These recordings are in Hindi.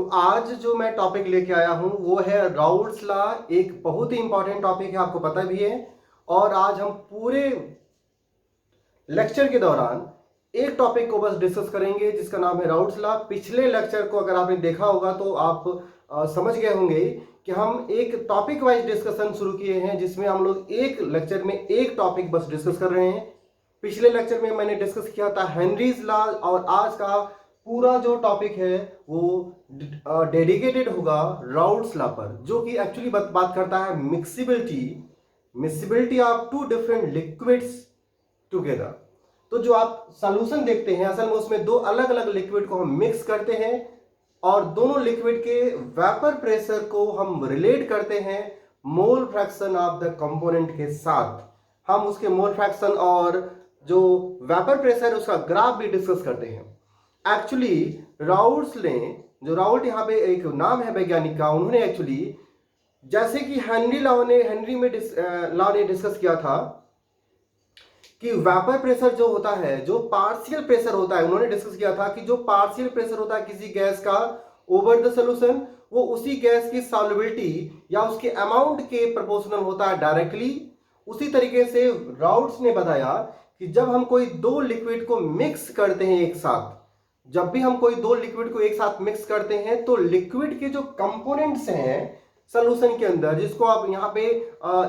तो आज जो मैं टॉपिक लेके आया हूं वो है राउल्ट्स लॉ। एक बहुत ही इंपॉर्टेंट टॉपिक है, आपको पता भी है। और आज हम पूरे लेक्चर के दौरान एक टॉपिक को बस डिस्कस करेंगे जिसका नाम है राउल्ट्स लॉ। पिछले लेक्चर को अगर आपने देखा होगा तो आप समझ गए होंगे कि हम एक टॉपिक वाइज डिस्कशन शुरू किए हैं जिसमें हम लोग एक लेक्चर में एक टॉपिक बस डिस्कस कर रहे हैं। पिछले लेक्चर में मैंने डिस्कस किया था हेनरीज लॉ, और आज का पूरा जो टॉपिक है वो डेडिकेटेड होगा राउल्ट्स लॉ पर, जो कि एक्चुअली बात करता है miscibility of two different liquids together. तो जो आप सॉल्यूशन देखते हैं असल में उसमें दो अलग अलग लिक्विड को हम मिक्स करते हैं और दोनों लिक्विड के वेपर प्रेशर को हम रिलेट करते हैं मोल फ्रैक्शन ऑफ द कंपोनेंट के साथ। हम उसके मोल फ्रैक्शन और जो वेपर प्रेशर उसका ग्राफ भी डिस्कस करते हैं। एक्चुअली राउल्ट्स ने, जो राउल्ट यहाँ पे एक नाम है वैज्ञानिक का, उन्होंने एक्चुअली जैसे कि हेनरी लॉ ने डिस्कस किया था कि वेपर प्रेशर जो होता है, जो पार्शियल प्रेशर होता है, उन्होंने डिस्कस किया था कि जो पार्शियल प्रेशर होता है किसी गैस का ओवर द सॉल्यूशन, वो उसी गैस की सॉल्युबिलिटी या उसके अमाउंट के प्रोपोर्शनल होता है डायरेक्टली। उसी तरीके से राउल्ट्स ने बताया कि जब हम कोई दो लिक्विड को मिक्स करते हैं एक साथ, जब भी हम कोई दो लिक्विड को एक साथ मिक्स करते हैं तो लिक्विड के जो कंपोनेंट्स हैं सॉल्यूशन के अंदर, जिसको आप यहाँ पे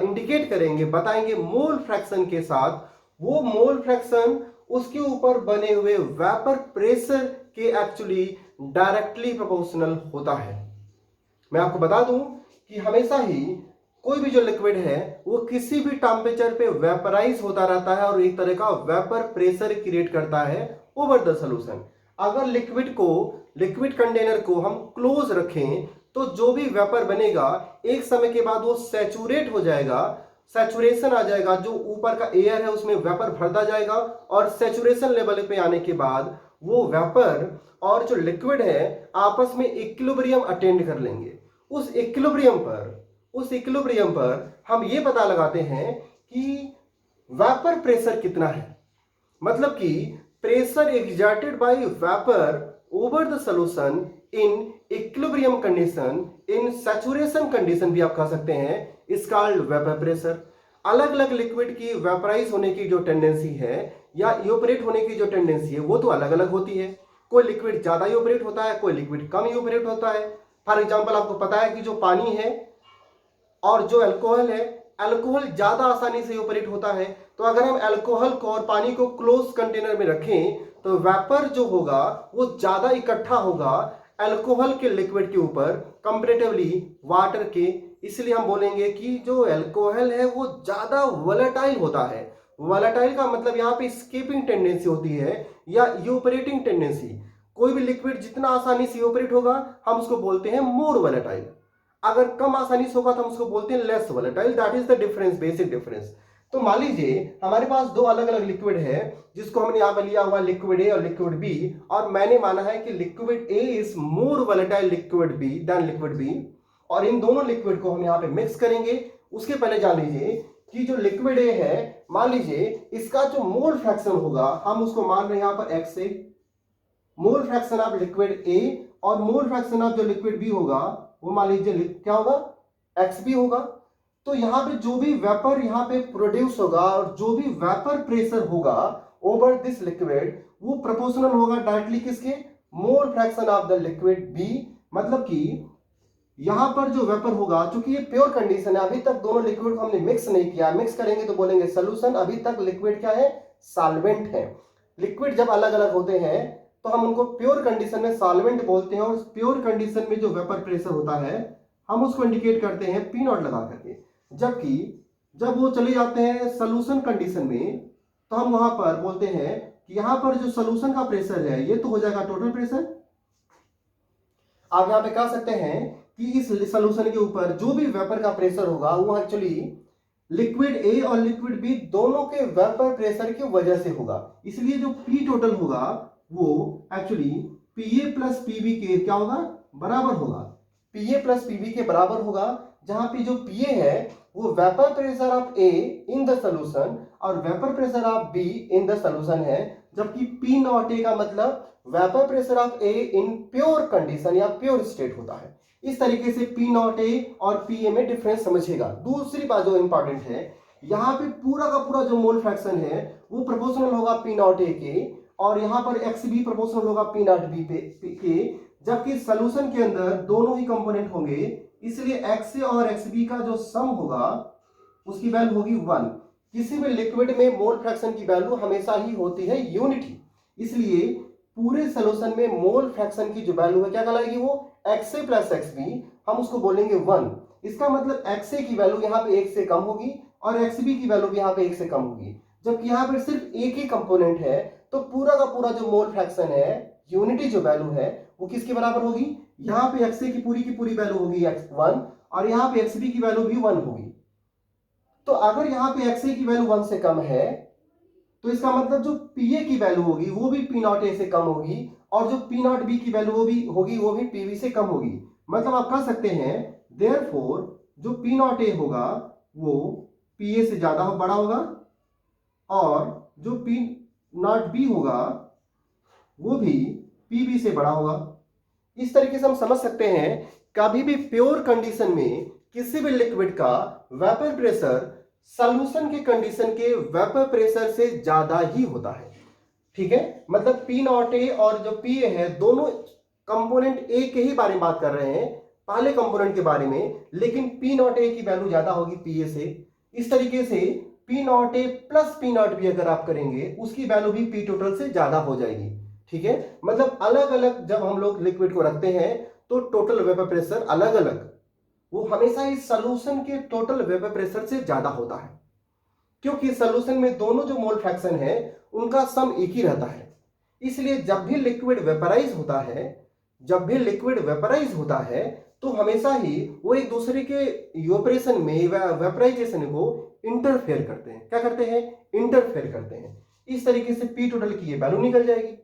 इंडिकेट करेंगे, बताएंगे मोल फ्रैक्शन के साथ, वो मोल फ्रैक्शन उसके ऊपर बने हुए वेपर प्रेशर के एक्चुअली डायरेक्टली प्रोपोर्शनल होता है। मैं आपको बता दूं कि हमेशा ही कोई भी जो लिक्विड है वो किसी भी टेम्परेचर पे वेपराइज होता रहता है और एक तरह का वेपर प्रेशर क्रिएट करता है ओवर द सॉल्यूशन। अगर लिक्विड कंटेनर को हम क्लोज रखें तो जो भी वेपर बनेगा एक समय के बाद वो सैचुरेट हो जाएगा, सैचुरेशन आ जाएगा, जो ऊपर का एयर है उसमें वेपर भरता जाएगा और सैचुरेशन लेवल पे आने के बाद वो वेपर और जो लिक्विड है आपस में इक्विलिब्रियम अटेंड कर लेंगे। उस इक्विलिब्रियम पर हम ये पता लगाते हैं कि वेपर प्रेशर कितना है, मतलब कि pressure exerted by vapour over the solution in equilibrium condition, in saturation condition भी आप कह सकते हैं, इज कॉल्ड वेपर प्रेशर। अलग अलग लिक्विड की वेपराइज होने की जो टेंडेंसी है या इवेपोरेट होने की जो टेंडेंसी है वो तो अलग अलग होती है। कोई लिक्विड ज्यादा इवेपोरेट होता है, कोई लिक्विड कम इवेपोरेट होता है। फॉर एग्जांपल आपको पता है कि जो पानी है और जो अल्कोहल है, अल्कोहल ज्यादा आसानी से इवेपोरेट होता है। तो अगर हम अल्कोहल को और पानी को क्लोज कंटेनर में रखें तो वेपर जो होगा वो ज्यादा इकट्ठा होगा अल्कोहल के लिक्विड के ऊपर कंपैरेटिवली वाटर के। इसलिए हम बोलेंगे कि जो अल्कोहल है वो ज्यादा वोलेटाइल होता है। वोलेटाइल का मतलब यहाँ पे स्केपिंग टेंडेंसी होती है या इवेपोरेटिंग टेंडेंसी। कोई भी लिक्विड जितना आसानी से इवेपोरेट होगा हम उसको बोलते हैं मोर वोलेटाइल, अगर कम आसानी से होगा तो हम उसको बोलते हैं less volatile. That is the difference, basic difference. तो मान लीजिए हमारे पास दो अलग अलग लिक्विड है जिसको हमने यहां पर लिया हुआ लिक्विड ए और लिक्विड बी, और मैंने माना है कि liquid A is more volatile liquid B than liquid B, और इन दोनों लिक्विड को हम यहाँ पे मिक्स करेंगे। उसके पहले जान लीजिए कि जो लिक्विड ए है, मान लीजिए इसका जो मोल फ्रैक्शन होगा, हम उसको मान रहे हैं यहाँ पर एक्स से, मोल फ्रैक्शन ऑफ लिक्विड ए, और मोल फ्रैक्शन ऑफ जो लिक्विड बी होगा वो मान लीजिए क्या होगा, एक्स बी होगा। तो यहाँ पे जो भी वेपर यहाँ पे प्रोड्यूस होगा और जो भी वेपर प्रेशर होगा ओवर दिस लिक्विड वो प्रोपोर्शनल होगा डायरेक्टली किसके, mole fraction of the liquid B. मतलब कि यहां पर जो वेपर होगा, चूंकि ये प्योर कंडीशन है, अभी तक दोनों लिक्विड को हमने मिक्स नहीं किया, मिक्स करेंगे तो बोलेंगे सोल्यूशन। अभी तक लिक्विड क्या है, सॉल्वेंट है। लिक्विड जब अलग अलग होते हैं तो हम उनको प्योर कंडीशन में सॉल्वेंट बोलते हैं, और प्योर कंडीशन में जो वेपर प्रेशर होता है हम उसको इंडिकेट करते हैं पी नॉट लगा करके। जबकि जब वो चले जाते हैं सोल्यूशन कंडीशन में तो हम वहां पर बोलते हैं कि यहां पर जो सोल्यूशन का प्रेशर है ये तो हो जाएगा टोटल प्रेशर। आप यहां पे कह सकते हैं कि इस सोल्यूशन के ऊपर जो भी वेपर का प्रेशर होगा वो एक्चुअली लिक्विड ए और लिक्विड बी दोनों के वेपर प्रेशर की वजह से होगा। इसलिए जो पी टोटल होगा वो एक्चुअली पीए प्लस पीबी के क्या होगा, बराबर होगा। पीए प्लस पीबी के बराबर होगा, जहां पे जो पीए है वो vapour pressure of A in the solution और vapour pressure of B in the solution है। जबकि पी नॉट ए का मतलब vapour pressure of A in pure condition या प्योर स्टेट होता है। इस तरीके से पी नॉट ए और पी ए में डिफरेंस समझिएगा। दूसरी बात जो इंपॉर्टेंट है, यहाँ पे पूरा का पूरा जो मोल फ्रैक्शन है वो प्रोपोर्शनल होगा पी नॉट ए के, और यहाँ पर एक्स भी प्रोपोर्शनल होगा पी नॉट बी के, जबकि सोल्यूशन के अंदर दोनों ही कंपोनेंट होंगे, इसलिए एक्स ए और एक्स बी का जो सम होगा उसकी वैल्यू होगी 1। किसी भी लिक्विड में मोल फ्रैक्शन की वैल्यू हमेशा ही होती है यूनिटी, इसलिए पूरे सोल्यूशन में मोल फ्रैक्शन की जो वैल्यू है क्या कहलाएगी, वो x A plus X B, हम उसको बोलेंगे 1। इसका मतलब एक्स ए की वैल्यू यहाँ पे 1 से कम होगी और एक्स बी की वैल्यू भी यहाँ पे 1 से कम होगी। जबकि यहाँ पर सिर्फ एक ही कंपोनेंट है, तो पूरा का पूरा जो मोल फ्रैक्शन है, यूनिटी जो वैल्यू है, वो किसके बराबर होगी, यहाँ पे एक्स ए की पूरी वैल्यू होगी 1 और यहाँ पे एक्स बी की वैल्यू भी 1 होगी। तो अगर यहाँ पे एक्स ए की वैल्यू 1 से कम है, तो इसका मतलब जो पी ए की वैल्यू होगी वो भी पी नॉट ए से कम होगी, और जो पी नॉट बी की वैल्यू वो भी पी बी से कम होगी। मतलब आप कह सकते हैं देयरफॉर जो पी नॉट ए होगा वो पी ए से ज्यादा बड़ा होगा, और जो पी नॉट बी होगा वो भी पी बी से बड़ा होगा। इस तरीके से हम समझ सकते हैं कभी भी प्योर कंडीशन में किसी भी लिक्विड का वेपर प्रेशर सॉल्यूशन के कंडीशन के वेपर प्रेशर से ज्यादा ही होता है। ठीक है, मतलब पी नॉट ए और जो पी ए है दोनों कंपोनेंट ए के ही बारे में बात कर रहे हैं, पहले कंपोनेंट के बारे में, लेकिन पी नॉट ए की वैल्यू ज्यादा होगी पी ए से। इस तरीके से P not a plus P not be अगर आप करेंगे उसकी वैल्यू भी पी टोटल से ज्यादा हो जाएगी। ठीक है, मतलब अलग अलग जब हम लोग लिक्विड को रखते हैं तो टोटल वेपर प्रेशर अलग अलग, वो हमेशा इस सॉल्यूशन के टोटल वेपर प्रेशर से ज्यादा होता है, क्योंकि सॉल्यूशन में दोनों जो मोल फ्रैक्शन है उनका सम एक ही रहता है। इसलिए जब भी लिक्विड वेपराइज होता है तो हमेशा ही वो एक दूसरे के इवेपोरेशन में वेपराइजेशन को इंटरफेयर करते हैं। क्या करते हैं, इंटरफेयर करते हैं। इस तरीके से पी टोटल की ये वैल्यू निकल जाएगी।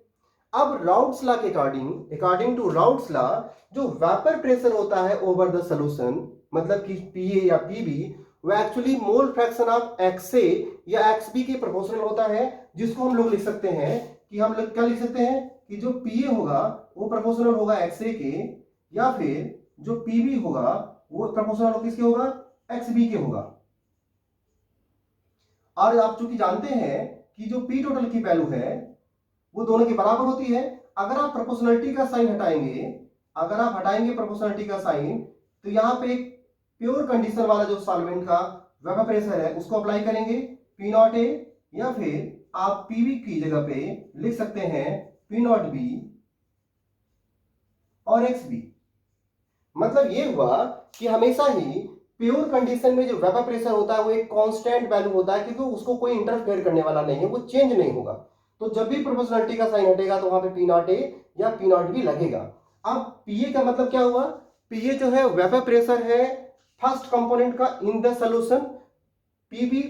अब राउट्स लॉ के अकॉर्डिंग टू राउट्स लॉ जो वेपर प्रेशर होता है ओवर द सॉल्यूशन, मतलब कि पीए या पीबी, वो actually mole fraction of X A या एक्स बी के प्रोपोर्शनल होता है, जिसको हम लोग लिख सकते हैं कि हम लोग क्या लिख सकते हैं कि जो पीए होगा वो प्रोपोर्शनल होगा एक्स ए के, या फिर जो पीबी होगा वो प्रोपोर्शनल किसके होगा, एक्स बी के होगा। और आप चूंकि जानते हैं कि जो पी टोटल की वैल्यू है वो दोनों के बराबर होती है। अगर आप प्रोपोर्शनलिटी का साइन हटाएंगे प्रोपोर्शनलिटी का साइन, तो यहां पे एक प्योर कंडीशन वाला जो सॉल्वेंट का वेपर प्रेशर है उसको अप्लाई करेंगे पी नॉट ए, या फिर आप पीबी की जगह पे लिख सकते हैं पी नॉट बी और एक्स बी। मतलब ये हुआ कि हमेशा ही प्योर कंडीशन में जो वेपर प्रेशर होता है वो एक कांस्टेंट वैल्यू होता है, क्योंकि उसको कोई इंटरफेयर करने वाला नहीं है, वो चेंज नहीं होगा। तो जब भी प्रोपोर्शनलिटी का साइन हटेगा तो वहां पे पी नॉट ए या पी नॉट बी लगेगा। अब पीए का मतलब क्या हुआ, पीए जो है वेपर प्रेशर है फर्स्ट कंपोनेंट का in the solution, PB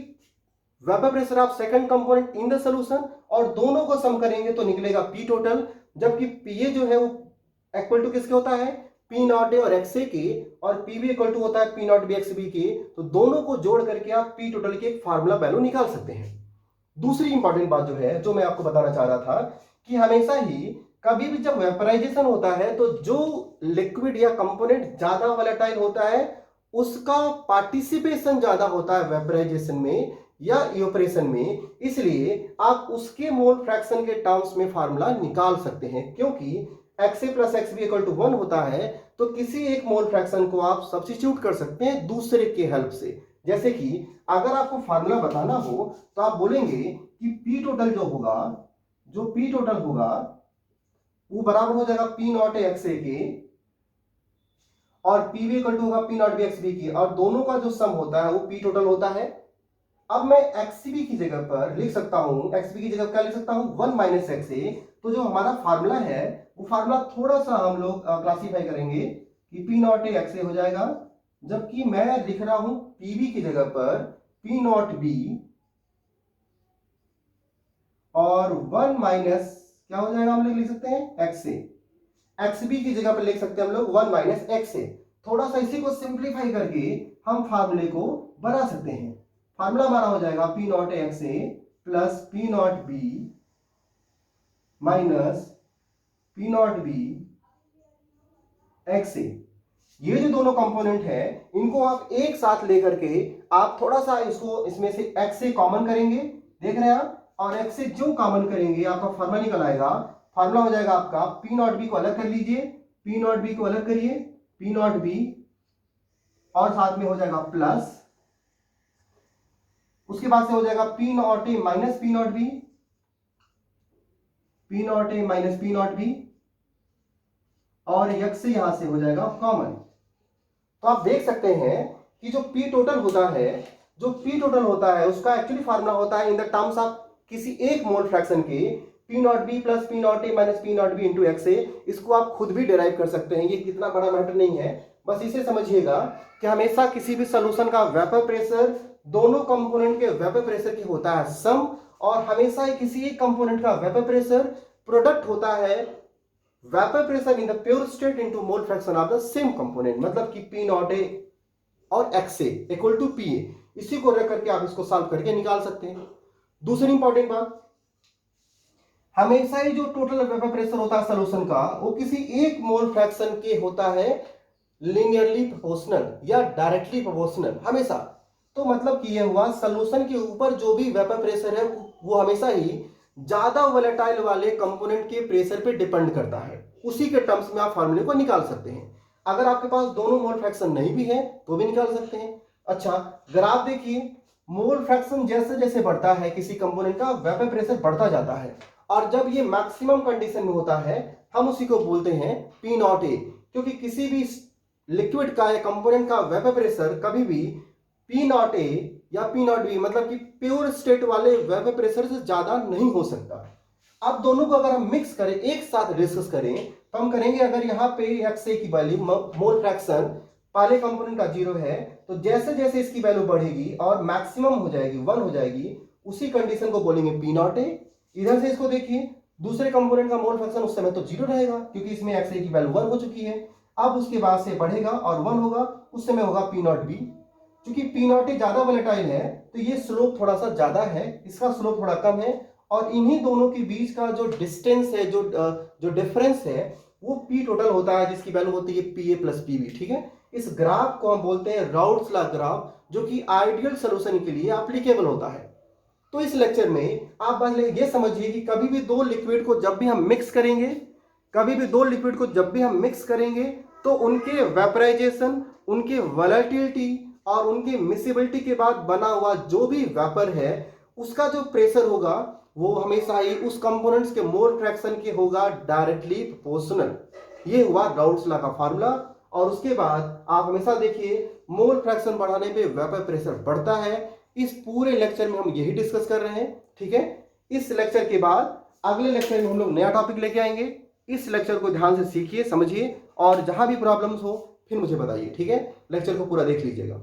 vapour pressure of second component in the solution, और दोनों को सम करेंगे तो निकलेगा पी टोटल। जबकि पीए जो है वो इक्वल टू किसके होता है, पी नॉट ए और एक्स ए के, और पीबी इक्वल टू होता है P not B X B के। तो दोनों को जोड़ करके आप पी टोटल की एक फार्मूला वैल्यू निकाल सकते हैं। दूसरी इंपॉर्टेंट बात जो है जो मैं आपको बताना चाह रहा था कि हमेशा ही कभी भी जब वेपराइजेशन होता है तो जो लिक्विड या कंपोनेंट ज्यादा वोलेटाइल होता है उसका पार्टिसिपेशन ज्यादा होता है वेपराइजेशन में या इवेपोरेशन में, इसलिए आप उसके मोल फ्रैक्शन के टर्म्स में फार्मूला निकाल सकते हैं। क्योंकि X A plus X B equal to 1 होता है तो किसी एक मोल फ्रैक्शन को आप सब्स्टिट्यूट कर सकते हैं दूसरे के हेल्प से। जैसे कि अगर आपको फार्मूला बताना हो तो आप बोलेंगे कि पी टोटल होगा वो बराबर हो जाएगा P not A X A के, और पी बी इक्वल टू होगा P not B X B की, और दोनों का जो सम होता है वो पी टोटल होता है। अब मैं एक्सबी की जगह पर लिख सकता हूं, एक्सबी की जगह क्या लिख सकता हूं, 1 माइनस एक्स ए। तो जो हमारा फार्मूला है वो फार्मूला थोड़ा सा हम लोग क्लासीफाई करेंगे कि पी नॉट ए एक्स ए हो जाएगा, जबकि मैं लिख रहा हूं पीबी की जगह पर पी नॉट बी, और 1 माइनस क्या हो जाएगा, हम लोग लिख सकते हैं एक्स ए। एक्सबी की जगह पर लिख सकते हैं हम लोग 1 माइनस एक्स ए। थोड़ा सा इसी को सिंप्लीफाई करके हम फार्मूले को बना सकते हैं। फार्मूला हमारा हो जाएगा P not X A plus P not B minus P not B X A. ये जो दोनों कंपोनेंट है इनको आप एक साथ लेकर के आप थोड़ा सा इसको इसमें से एक्स से कॉमन करेंगे, देख रहे हैं आप, और एक्स से जो कॉमन करेंगे आपका फार्मूला निकल आएगा। फार्मूला हो जाएगा आपका पी नॉट बी को अलग कर लीजिए, पी नॉट बी को अलग करिए, पी नॉट बी और साथ में हो जाएगा प्लस, उसके बाद से हो जाएगा P not A minus P not be, P not A minus P not be, और यक्स से यहां से हो जाएगा कॉमन। तो आप देख सकते हैं कि जो पी टोटल होता है, जो पी टोटल होता है उसका एक्चुअली फार्मूला होता है इन द टर्म्स ऑफ किसी एक मोल फ्रैक्शन के P not B plus P not A minus P not B into X A. इसको आप खुद भी डिराइव कर सकते हैं, ये कितना बड़ा मैटर नहीं है। बस इसे समझिएगा कि हमेशा किसी भी सोल्यूशन का वेपर प्रेशर दोनों कंपोनेंट के वेपर प्रेशर की होता है सम, और हमेशा ही किसी एक कंपोनेंट का वेपर प्रेशर प्रोडक्ट होता है vapour pressure in the pure state into mole fraction of the same component, मतलब कि पी नॉट ए और X A equal to P A. इसी को रख करके आप इसको सॉल्व करके निकाल सकते हैं। दूसरी इंपॉर्टेंट बात, हमेशा ही जो टोटल वेपर प्रेशर होता है सॉल्यूशन का वो किसी एक मोल फ्रैक्शन के होता है लिनियरली प्रोपोर्शनल या डायरेक्टली प्रोपोर्शनल हमेशा। तो मतलब कि ये हुआ सॉल्यूशन के ऊपर जो भी वेपर प्रेशर है वो हमेशा ही ज्यादा वोलेटाइल वाले कंपोनेंट के प्रेशर पे डिपेंड करता है। उसी के टर्म्स में आप फार्मूले को निकाल सकते हैं। अगर आपके पास दोनों मोल फ्रैक्शन नहीं भी है तो भी निकाल सकते हैं। अच्छा, ग्राफ देखिए, मोल फ्रैक्शन जैसे जैसे बढ़ता है किसी कंपोनेंट का वेपर प्रेशर बढ़ता जाता है, और जब ये मैक्सिमम कंडीशन में होता है हम उसी को बोलते हैं पी नॉट ए, क्योंकि किसी भी लिक्विड का या कंपोनेंट का वेपर प्रेशर कभी भी पी नॉट ए या पी नॉट बी मतलब कि प्योर स्टेट वाले वेपर प्रेशर से ज्यादा नहीं हो सकता। अब दोनों को अगर हम मिक्स करें, एक साथ डिस्कस करें, तो हम करेंगे अगर यहाँ पे एक्स ए की वैल्यू मोल फ्रैक्शन पहले कंपोनेंट का 0 है, तो जैसे जैसे इसकी वैल्यू बढ़ेगी और मैक्सिमम हो जाएगी 1 हो जाएगी, उसी कंडीशन को बोलेंगे पी नॉट ए। इधर से इसको देखिए, दूसरे कंपोनेंट का मोल फ्रैक्शन उस समय तो 0 रहेगा क्योंकि इसमें एक्स ए की वैल्यू 1 हो चुकी है। अब उसके बाद से बढ़ेगा और 1 होगा, उस समय होगा पी नॉट बी। क्योंकि पी नॉट ए ज्यादा वोलेटाइल है तो ये स्लोप थोड़ा सा ज्यादा है, इसका स्लोप थोड़ा कम है, और इन्हीं दोनों के बीच का जो डिस्टेंस है, जो डिफरेंस है, वो पी टोटल होता है जिसकी वैल्यू होती है P A plus P B. ठीक है, इस ग्राफ को हम बोलते हैं राउट्स लॉ ग्राफ, जो कि आइडियल सोल्यूशन के लिए एप्लीकेबल होता है। तो इस लेक्चर में आप बस ये समझिए कि कभी भी दो लिक्विड को जब भी हम मिक्स करेंगे, कभी भी दो लिक्विड को जब भी हम मिक्स करेंगे तो उनके वेपराइजेशन, उनके वोलेटिलिटी और उनके मिसिबिलिटी के बाद बना हुआ जो भी वेपर है उसका जो प्रेशर होगा वो हमेशा ही उस कंपोनेंट्स के मोल फ्रैक्शन के होगा डायरेक्टली प्रोपोर्शनल। ये हुआ राउट्स लॉ का फार्मूला। और उसके बाद आप हमेशा देखिए मोल फ्रैक्शन बढ़ाने पे वेपर प्रेशर बढ़ता है। इस पूरे लेक्चर में हम यही डिस्कस कर रहे हैं। ठीक है, इस लेक्चर के बाद अगले लेक्चर में हम लोग नया टॉपिक लेके आएंगे। इस लेक्चर को ध्यान से सीखिए, समझिए, और जहां भी प्रॉब्लम्स हो फिर मुझे बताइए। ठीक है, लेक्चर को पूरा देख लीजिएगा।